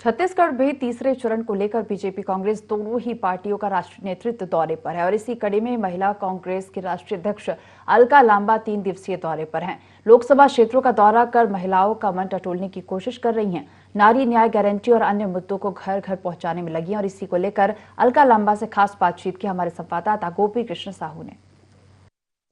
छत्तीसगढ़ में तीसरे चरण को लेकर बीजेपी कांग्रेस दोनों ही पार्टियों का राष्ट्रीय नेतृत्व दौरे पर है और इसी कड़ी में महिला कांग्रेस की राष्ट्रीय अध्यक्ष अलका लांबा 3 दिवसीय दौरे पर हैं। लोकसभा क्षेत्रों का दौरा कर महिलाओं का मन टटोलने की कोशिश कर रही हैं। नारी न्याय गारंटी और अन्य मुद्दों को घर घर पहुंचाने में लगी हैं और इसी को लेकर अलका लांबा से खास बातचीत की हमारे संवाददाता गोपी कृष्ण साहू ने।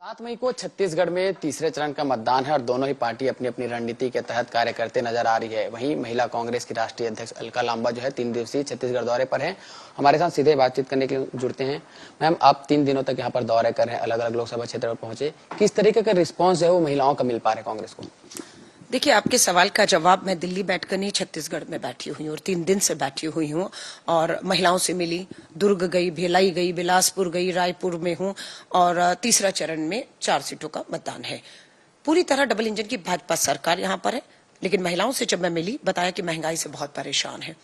7 मई को छत्तीसगढ़ में तीसरे चरण का मतदान है और दोनों ही पार्टी अपनी अपनी रणनीति के तहत कार्य करते नजर आ रही है। वहीं महिला कांग्रेस की राष्ट्रीय अध्यक्ष अलका लांबा जो है 3 दिवसीय छत्तीसगढ़ दौरे पर हैं। हमारे साथ सीधे बातचीत करने के लिए जुड़ते हैं। मैम, आप 3 दिनों तक यहाँ पर दौरे कर रहे हैं, अलग अलग लोकसभा क्षेत्र पर पहुंचे, किस तरीके का रिस्पॉन्स है वो महिलाओं का मिल पा रहा है कांग्रेस को? देखिए, आपके सवाल का जवाब मैं दिल्ली बैठकर नहीं, छत्तीसगढ़ में बैठी हुई हूँ और 3 दिन से बैठी हुई हूँ और महिलाओं से मिली, दुर्ग गई, भिलाई गई, बिलासपुर गई, रायपुर में हूँ और तीसरा चरण में 4 सीटों का मतदान है। पूरी तरह डबल इंजन की भाजपा सरकार यहाँ पर है, लेकिन महिलाओं से जब मैं मिली बताया कि महंगाई से बहुत परेशान है।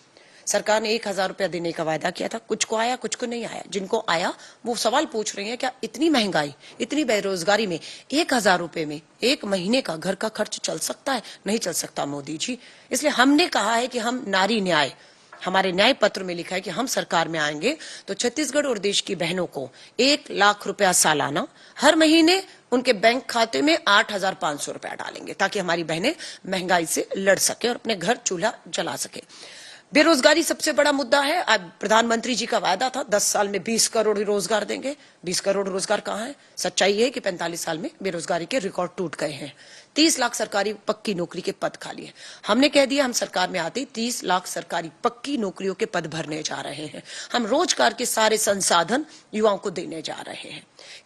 सरकार ने 1000 रुपया देने का वायदा किया था, कुछ को आया, कुछ को नहीं आया। जिनको आया वो सवाल पूछ रहे हैं, क्या इतनी महंगाई, इतनी बेरोजगारी में 1000 रुपए में 1 महीने का घर का खर्च चल सकता है? नहीं चल सकता मोदी जी। इसलिए हमने कहा है कि हम नारी न्याय, हमारे न्याय पत्र में लिखा है कि हम सरकार में आएंगे तो छत्तीसगढ़ और देश की बहनों को 1 लाख रुपया सालाना, हर महीने उनके बैंक खाते में 8500 रुपया डालेंगे ताकि हमारी बहनें महंगाई से लड़ सके और अपने घर चूल्हा जला सके। बेरोजगारी सबसे बड़ा मुद्दा है। अब प्रधानमंत्री जी का वायदा था 10 साल में 20 करोड़ रोजगार देंगे। 20 करोड़ रोजगार कहाँ है? सच्चाई है कि 45 साल में बेरोजगारी के रिकॉर्ड टूट गए हैं। 30 लाख सरकारी पक्की नौकरी के पद खाली हैं। हमने कह दिया हम सरकार में आते 30 लाख सरकारी पक्की नौकरियों के पद भरने जा रहे हैं। हम रोजगार के सारे संसाधन युवाओं को देने जा रहे हैं।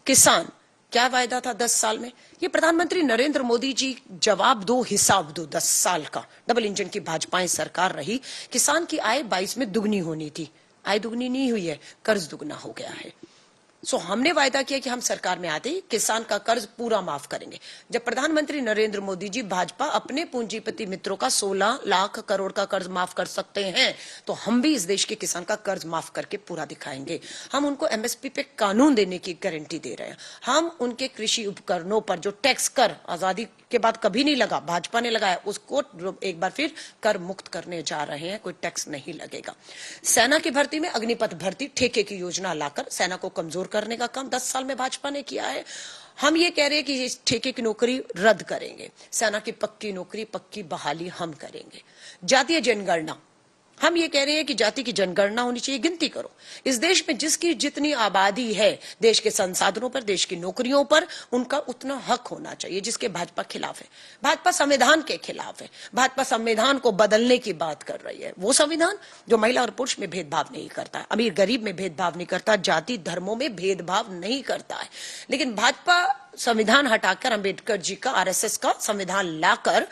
किसान, क्या वायदा था 10 साल में? ये प्रधानमंत्री नरेंद्र मोदी जी जवाब दो, हिसाब दो। 10 साल का डबल इंजन की भाजपाएं सरकार रही, किसान की आय 22 में दुगनी होनी थी, आय दुगनी नहीं हुई है, कर्ज दुगना हो गया है। हमने वायदा किया कि हम सरकार में आते ही किसान का कर्ज पूरा माफ करेंगे। जब प्रधानमंत्री नरेंद्र मोदी जी भाजपा अपने पूंजीपति मित्रों का 16 लाख करोड़ का कर्ज माफ कर सकते हैं तो हम भी इस देश के किसान का कर्ज माफ करके पूरा दिखाएंगे। हम उनको एमएसपी पे कानून देने की गारंटी दे रहे हैं। हम उनके कृषि उपकरणों पर जो टैक्स कर आजादी के बाद कभी नहीं लगा, भाजपा ने लगाया, उसको एक बार फिर कर मुक्त करने जा रहे हैं। कोई टैक्स नहीं लगेगा। सेना की भर्ती में अग्निपथ भर्ती ठेके की योजना लाकर सेना को कमजोर करने का काम 10 साल में भाजपा ने किया है। हम ये कह रहे हैं कि इस ठेके की नौकरी रद्द करेंगे, सेना की पक्की नौकरी, पक्की बहाली हम करेंगे। जातीय जनगणना, हम ये कह रहे हैं कि जाति की जनगणना होनी चाहिए, गिनती करो। इस देश में जिसकी जितनी आबादी है, देश के संसाधनों पर, देश की नौकरियों पर उनका उतना हक होना चाहिए, जिसके भाजपा खिलाफ है। भाजपा संविधान के खिलाफ है। भाजपा संविधान को बदलने की बात कर रही है। वो संविधान जो महिला और पुरुष में भेदभाव नहीं करता, अमीर गरीब में भेदभाव नहीं करता, जाति धर्मों में भेदभाव नहीं करता है। लेकिन भाजपा संविधान हटाकर अंबेडकर जी का, आरएसएस का संविधान लाकर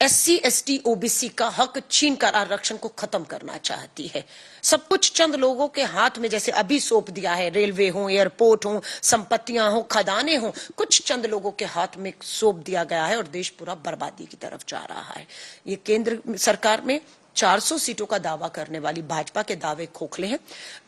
SC ST OBC का हक छीनकर आरक्षण को खत्म करना चाहती है। सब कुछ चंद लोगों के हाथ में जैसे अभी सौंप दिया है। रेलवे हो, एयरपोर्ट हो, संपत्तियां हो, खदानें हो, कुछ चंद लोगों के हाथ में सौंप दिया गया है और देश पूरा बर्बादी की तरफ जा रहा है। ये केंद्र सरकार में 400 सीटों का दावा करने वाली भाजपा के दावे खोखले हैं।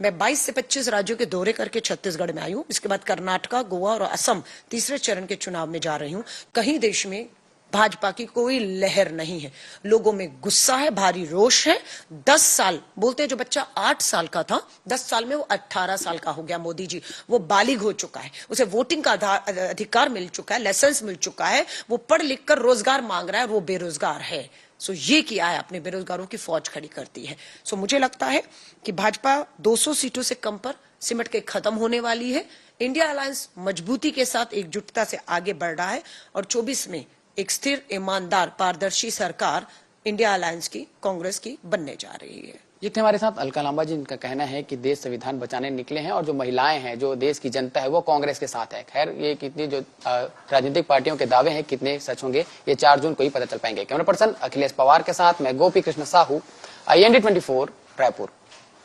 मैं 22 से 25 राज्यों के दौरे करके छत्तीसगढ़ में आई हूं। इसके बाद कर्नाटका, गोवा और असम तीसरे चरण के चुनाव में जा रही हूं। कहीं देश में भाजपा की कोई लहर नहीं है। लोगों में गुस्सा है, भारी रोष है। 10 साल बोलते हैं, जो बच्चा 8 साल का था 10 साल में वो 18 साल का हो गया। मोदी जी वो बालिग हो चुका है, उसे वोटिंग का अधिकार मिल चुका है, लाइसेंस मिल चुका है, वो पढ़ लिख कर रोजगार मांग रहा है, वो बेरोजगार है। ये किया है, अपने बेरोजगारों की फौज खड़ी करती है। मुझे लगता है कि भाजपा 200 सीटों से कम पर सिमट के खत्म होने वाली है। इंडिया अलायंस मजबूती के साथ एकजुटता से आगे बढ़ रहा है और 24 में एक स्थिर, ईमानदार, पारदर्शी सरकार इंडिया अलायंस की, कांग्रेस की बनने जा रही है। ये थे हमारे साथ अलका लांबा जी। इनका कहना है कि देश संविधान बचाने निकले हैं और जो महिलाएं हैं, जो देश की जनता है, वो कांग्रेस के साथ है। खैर, ये कितनी जो राजनीतिक पार्टियों के दावे हैं कितने सच होंगे, ये 4 जून को ही पता चल पाएंगे। कैमरा पर्सन अखिलेश पवार के साथ मैं गोपी कृष्ण साहू, IND 24 रायपुर।